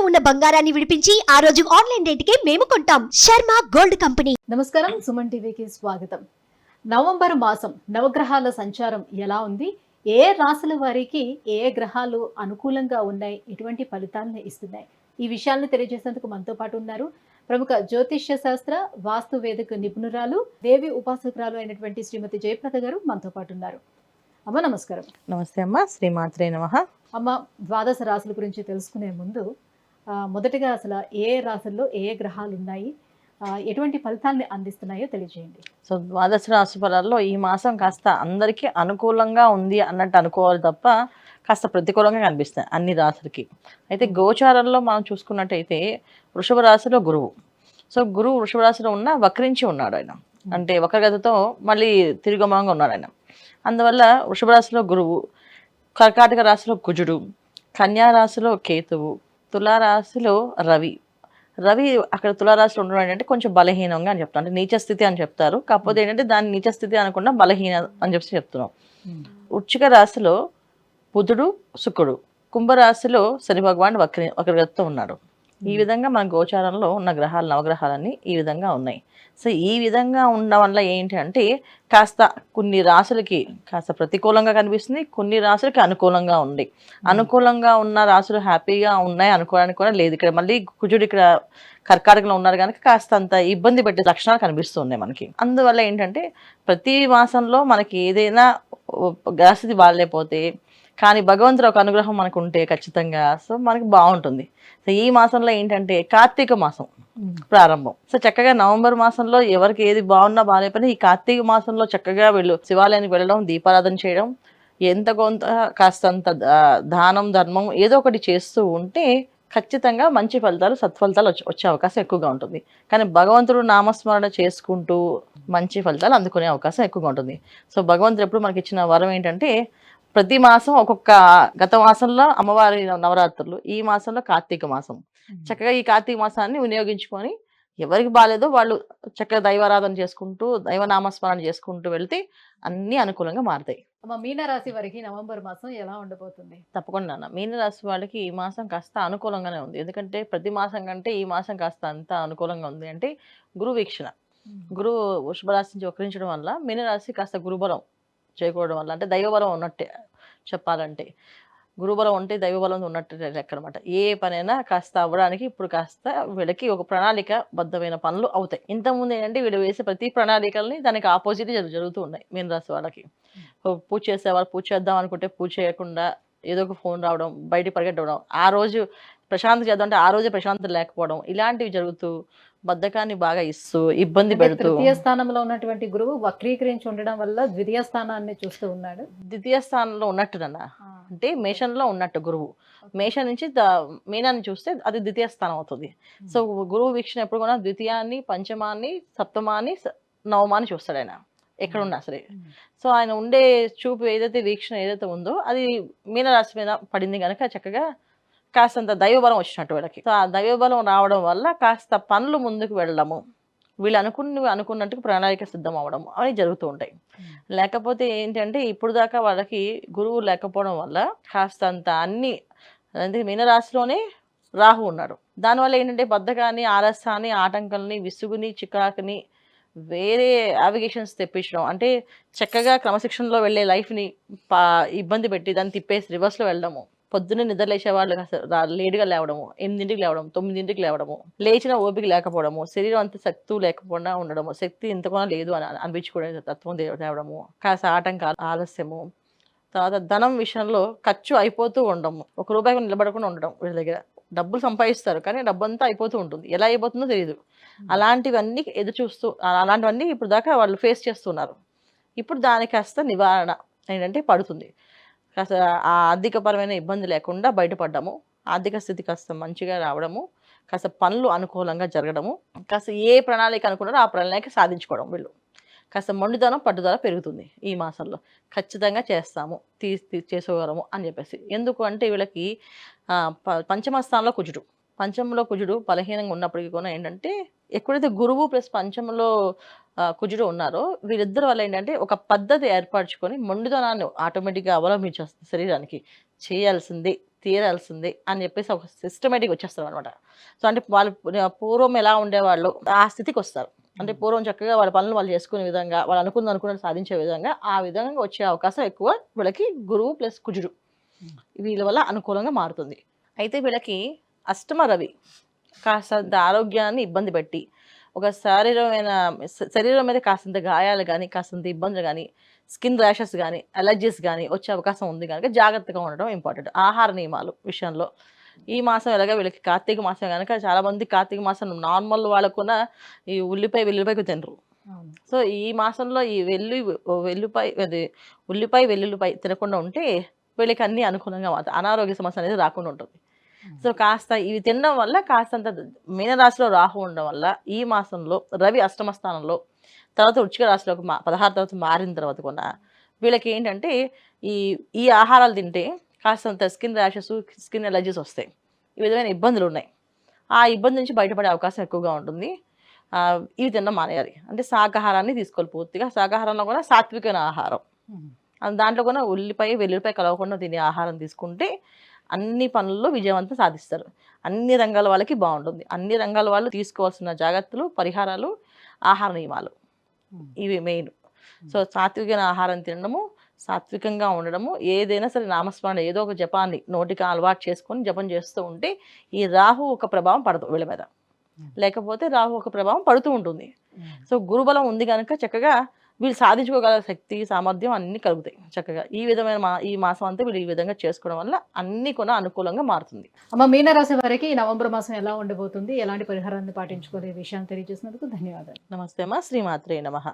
ఉన్న బంగారాన్ని విడిపించి ఆ రోజు ఆన్లైన్ రేటుకే మేము కొంటాం. Sharma gold company. నమస్కారం, సుమన్ టీవీకి స్వాగతం. నవంబర్ మాసం నవగ్రహాల సంచారం ఎలా ఉంది, ఏ రాశుల వారికి ఏ గ్రహాలు అనుకూలంగా ఉన్నాయి, ఎటువంటి ఫలితాలను ఇస్తున్నాయి, ఈ విషయాలను తెలియజేసేందుకు మనతో పాటు ఉన్నారు ప్రముఖ జ్యోతిష్య శాస్త్ర వాస్తు వేదిక నిపుణురాలు, దేవి ఉపాసకురాలు అయినటువంటి శ్రీమతి జయప్రద గారు మనతో పాటు ఉన్నారు. అమ్మ నమస్కారం. నమస్తే అమ్మ, శ్రీమాత్రే నమః. అమ్మ, ద్వాదశ రాశుల గురించి తెలుసుకునే ముందు మొదటగా అసలు ఏ రాశుల్లో ఏ గ్రహాలు ఉన్నాయి, ఎటువంటి ఫలితాన్ని అందిస్తున్నాయో తెలియజేయండి. సో ద్వాదశ రాశి ఫలాల్లో ఈ మాసం కాస్త అందరికీ అనుకూలంగా ఉంది అన్నట్టు అనుకోవాలి తప్ప కాస్త ప్రతికూలంగా కనిపిస్తాయి అన్ని రాశులకి. అయితే గోచారంలో మనం చూసుకున్నట్టయితే వృషభ రాశిలో గురువు. సో గురువు వృషభ రాశిలో ఉన్న వక్రించి ఉన్నాడు ఆయన, అంటే వక్రగతితో మళ్ళీ తిరుగుమంగా ఉన్నాడు ఆయన. అందువల్ల వృషభ రాశిలో గురువు, కర్కాటక రాశిలో కుజుడు, కన్యా రాశిలో కేతువు, తులారాశిలో రవి. రవి అక్కడ తులారాశిలో ఉండడం ఏంటంటే కొంచెం బలహీనంగా అని చెప్తాను, అంటే నీచ స్థితి అని చెప్తారు. కాకపోతే ఏంటంటే దాన్ని నీచ స్థితి అనకుండా బలహీన అని చెప్పి చెప్తున్నాం. వృశ్చిక రాశిలో బుధుడు, శుక్రుడు, కుంభరాశిలో శని భగవాన్ వక్రగతితో ఉన్నాడు. ఈ విధంగా మన గోచారంలో ఉన్న గ్రహాలు, నవగ్రహాలన్నీ ఈ విధంగా ఉన్నాయి. సో ఈ విధంగా ఉండడం వల్ల ఏంటి అంటే కాస్త కొన్ని రాశులకి కాస్త ప్రతికూలంగా కనిపిస్తుంది, కొన్ని రాశులకి అనుకూలంగా ఉంది. అనుకూలంగా ఉన్న రాశులు హ్యాపీగా ఉన్నాయి అనుకోవడానికి కూడా లేదు. ఇక్కడ మళ్ళీ కుజుడు ఇక్కడ కర్కాటకంలో ఉన్నారు కనుక కాస్త అంత ఇబ్బంది పెట్టే లక్షణాలు కనిపిస్తున్నాయి మనకి. అందువల్ల ఏంటంటే ప్రతి మాసంలో మనకి ఏదైనా గ్రహస్థితి బాగాలేకపోతే కానీ భగవంతుడు ఒక అనుగ్రహం మనకు ఉంటే ఖచ్చితంగా సో మనకి బాగుంటుంది. సో ఈ మాసంలో ఏంటంటే కార్తీక మాసం ప్రారంభం. సో చక్కగా నవంబర్ మాసంలో ఎవరికి ఏది బాగున్నా బాగాలేకపోయినా ఈ కార్తీక మాసంలో చక్కగా వీళ్ళు శివాలయానికి వెళ్ళడం, దీపారాధన చేయడం, ఎంత కొంత కాస్తంత దానం ధర్మం ఏదో ఒకటి చేస్తూ ఉంటే ఖచ్చితంగా మంచి ఫలితాలు, సత్ఫలితాలు వచ్చే అవకాశం ఎక్కువగా ఉంటుంది. కానీ భగవంతుడు నామస్మరణ చేసుకుంటూ మంచి ఫలితాలు అందుకునే అవకాశం ఎక్కువగా ఉంటుంది. సో భగవంతుడు ఎప్పుడు మనకి ఇచ్చిన వరం ఏంటంటే ప్రతి మాసం ఒక్కొక్క, గత మాసంలో అమ్మవారి నవరాత్రులు, ఈ మాసంలో కార్తీక మాసం. చక్కగా ఈ కార్తీక మాసాన్ని వినియోగించుకొని ఎవరికి బాగాలేదో వాళ్ళు చక్కగా దైవారాధన చేసుకుంటూ దైవనామస్మరణ చేసుకుంటూ వెళ్తే అన్ని అనుకూలంగా మారుతాయి. మీన రాశి వారికి నవంబర్ మాసం ఎలా ఉండబోతుంది? తప్పకుండా అన్న, మీన రాశి వాళ్ళకి ఈ మాసం కాస్త అనుకూలంగానే ఉంది. ఎందుకంటే ప్రతి మాసం కంటే ఈ మాసం కాస్త అంత అనుకూలంగా ఉంది. అంటే గురు వీక్షణ, గురువు వృషభ రాశి నుంచి వక్రించడం వల్ల మీన రాశి కాస్త గురుబలం చేయకూడడం వల్ల, అంటే దైవబలం ఉన్నట్టే చెప్పాలంటే, గురుబలం ఉంటే దైవబలం ఉన్నట్టే లెక్క అనమాట. ఏ పనైనా కాస్త అవ్వడానికి ఇప్పుడు కాస్త వీళ్ళకి ఒక ప్రణాళిక బద్ధమైన పనులు అవుతాయి. ఇంతకుముందు ఏంటంటే వీళ్ళు వేసే ప్రతి ప్రణాళికల్ని దానికి ఆపోజిట్ జరుగుతూ ఉన్నాయి మీన రాశి వాళ్ళకి. పూజ చేసేవాళ్ళు పూజ చేద్దాం అనుకుంటే పూజ చేయకుండా ఏదో ఒక ఫోన్ రావడం, బయటికి పరిగెట్టడం, ఆ రోజు ప్రశాంతం చేద్దాం అంటే ఆ రోజే ప్రశాంతం లేకపోవడం, ఇలాంటివి జరుగుతూ బద్ధకాన్ని బాగా ఇస్తూ ఇబ్బంది పెడుతూ. తృతీయ స్థానంలో ఉన్నటువంటి గురువు వక్రీకరించి ఉండడం వల్ల ద్వితీయ స్థానాన్ని చూస్తూ ఉన్నాడు. ద్వితీయ స్థానంలో ఉన్నట్టునన్నా, అంటే మేషంలో ఉన్నట్టు గురువు మేషం నుంచి మీనాన్ని చూస్తే అది ద్వితీయ స్థానం అవుతుంది. సో గురువు వీక్షణ ఎప్పుడు కూడా ద్వితీయాన్ని, పంచమాన్ని, సప్తమాన్ని, నవమాన్ని చూస్తాడు ఆయన ఎక్కడున్నా సరే. సో ఆయన ఉండే చూపు ఏదైతే వీక్షణ ఏదైతే ఉందో అది మీనరాశి మీద పడింది కనుక చక్కగా కాస్తంత దైవబలం వచ్చినట్టు వీళ్ళకి. సో ఆ దైవబలం రావడం వల్ల కాస్త పనులు ముందుకు వెళ్ళడము, వీళ్ళు అనుకున్నట్టుగా ప్రణాళిక సిద్ధం అవ్వడం అవి జరుగుతూ ఉంటాయి. లేకపోతే ఏంటంటే ఇప్పుడు దాకా వాళ్ళకి గురువు లేకపోవడం వల్ల కాస్తంత అన్ని, అంటే మీనరాశిలోనే రాహు ఉన్నాడు. దానివల్ల ఏంటంటే బద్ధకాన్ని, ఆలస్యాన్ని, ఆటంకాలని, విసుగుని, చికాకుని, వేరే అవిగేషన్స్ తెప్పించడం, అంటే చక్కగా క్రమశిక్షణలో వెళ్ళే లైఫ్ని ఇబ్బంది పెట్టి దాన్ని తిప్పేసి రివర్స్లో వెళ్ళడము. పొద్దున్నే నిద్ర లేచే వాళ్ళు లేటుగా లేవడము, 8ంటికి లేవడం, 9ంటికి లేవడము, లేచిన ఓపిక లేకపోవడము, శరీరం అంత శక్తి లేకపోకుండా ఉండడము, శక్తి ఇంతకన్నా లేదు అని అనిపించుకునే తత్వం తేవడము, కాస్త ఆటంకాలు, ఆలస్యము, తర్వాత ధనం విషయంలో ఖర్చు అయిపోతూ ఉండము, ₹1 నిలబడకుండా ఉండడం. వీళ్ళ దగ్గర డబ్బులు సంపాదిస్తారు కానీ డబ్బు అంతా అయిపోతూ ఉంటుంది, ఎలా అయిపోతుందో తెలియదు. అలాంటివన్నీ ఎదురు చూస్తూ, అలాంటివన్నీ ఇప్పుడు దాకా వాళ్ళు ఫేస్ చేస్తున్నారు. ఇప్పుడు దానికి కాస్త నివారణ ఏంటంటే పడుతుంది. కాస్త ఆ ఆర్థికపరమైన ఇబ్బంది లేకుండా బయటపడ్డము, ఆర్థిక స్థితి కాస్త మంచిగా రావడము, కాస్త పనులు అనుకూలంగా జరగడము, కాస్త ఏ ప్రణాళిక అనుకున్నారో ఆ ప్రణాళిక సాధించుకోవడం. వీళ్ళు కాస్త మొండితనం, పట్టుదల పెరుగుతుంది ఈ మాసంలో. ఖచ్చితంగా చేస్తాము, చేసుకోగలము అని చెప్పేసి. ఎందుకు అంటే వీళ్ళకి పంచమ స్థానంలో కుజుడు, పంచమంలో కుజుడు బలహీనంగా ఉన్నప్పటికీ కూడా ఏంటంటే ఎక్కడైతే గురువు ప్లస్ పంచమంలో కుజుడు ఉన్నారో వీళ్ళిద్దరి వల్ల ఏంటంటే ఒక పద్ధతి ఏర్పరచుకొని మొండితనాన్ని ఆటోమేటిక్గా అవలంబించేస్తుంది. శరీరానికి చేయాల్సిందే తీరాల్సిందే అని చెప్పేసి ఒక సిస్టమేటిక్ వచ్చేస్తారు అనమాట. సో అంటే వాళ్ళు పూర్వం ఎలా ఉండేవాళ్ళు ఆ స్థితికి వస్తారు. అంటే పూర్వం చక్కగా వాళ్ళ పనులు వాళ్ళు చేసుకునే విధంగా, వాళ్ళు అనుకున్నది సాధించే విధంగా ఆ విధంగా వచ్చే అవకాశం ఎక్కువ వీళ్ళకి గురువు ప్లస్ కుజుడు వీళ్ళ వల్ల అనుకూలంగా మారుతుంది. అయితే వీళ్ళకి అష్టమ రవి కాస్తంత ఆరోగ్యాన్ని ఇబ్బంది పెట్టి ఒక శరీరం మీద కాస్తంత గాయాలు కానీ, కాస్తంత ఇబ్బందులు కానీ, స్కిన్ ర్యాషెస్ కానీ, అలర్జీస్ కానీ వచ్చే అవకాశం ఉంది కనుక జాగ్రత్తగా ఉండడం ఇంపార్టెంట్. ఆహార నియమాలు విషయంలో ఈ మాసం ఎలాగ వీళ్ళకి కార్తీక మాసం కనుక చాలామంది కార్తీక మాసం నార్మల్ వాళ్ళకున్న ఈ వెల్లుల్లిపాయకు తినరు. సో ఈ మాసంలో ఈ ఉల్లిపాయ వెల్లుల్లిపాయ తినకుండా ఉంటే వీళ్ళకి అన్ని అనుకూలంగా మాత్రం అనారోగ్య సమస్య అనేది రాకుండా ఉంటుంది. సో కాస్త ఇవి తినడం వల్ల కాస్తంత మీనరాశిలో రాహు ఉండడం వల్ల ఈ మాసంలో రవి అష్టమ స్థానంలో తర్వాత వృశ్చిక రాశిలోకి 16 తర్వాత మారిన తర్వాత కూడా వీళ్ళకి ఏంటంటే ఈ ఆహారాలు తింటే కాస్తంత స్కిన్ ర్యాషెస్, స్కిన్ ఎలర్జీస్ వస్తాయి. ఈ విధమైన ఇబ్బందులు ఉన్నాయి. ఆ ఇబ్బంది నుంచి బయటపడే అవకాశం ఎక్కువగా ఉంటుంది. ఇవి తినడం మానేయాలి. అంటే శాకాహారాన్ని తీసుకోవాలి పూర్తిగా. శాకాహారంలో కూడా సాత్వికమైన ఆహారం, దాంట్లో కూడా ఉల్లిపాయ వెల్లుల్లిపాయ కలవకుండా తినే ఆహారం తీసుకుంటే అన్ని పనుల్లో విజయవంతం సాధిస్తారు. అన్ని రంగాల వాళ్ళకి బాగుంటుంది. అన్ని రంగాల వాళ్ళు తీసుకోవాల్సిన జాగ్రత్తలు, పరిహారాలు, ఆహార నియమాలు ఇవి మెయిన్. సో సాత్వికమైన ఆహారం తినడము, సాత్వికంగా ఉండడము, ఏదైనా సరే నామస్మరణ ఏదో ఒక జపాన్ని నోటికి అలవాటు చేసుకొని జపం చేస్తూ ఉంటే ఈ రాహు ఒక ప్రభావం పడదు వీళ్ళ మీద. లేకపోతే రాహు ఒక ప్రభావం పడుతూ ఉంటుంది. సో గురుబలం ఉంది కనుక చక్కగా వీళ్ళు సాధించుకోగల శక్తి, సామర్థ్యం అన్నీ కలుగుతాయి చక్కగా. ఈ విధమైన ఈ మాసం అంతా వీళ్ళు ఈ విధంగా చేసుకోవడం వల్ల అన్ని కూడా అనుకూలంగా మారుతుంది. అమ్మ, మీనరాశి వారికి నవంబర్ మాసం ఎలా ఉండబోతుంది, ఎలాంటి పరిహారాన్ని పాటించుకోవాలి, విషయాన్ని తెలియజేసినందుకు ధన్యవాదాలు. నమస్తే అమ్మ. శ్రీమాత్రే నమః.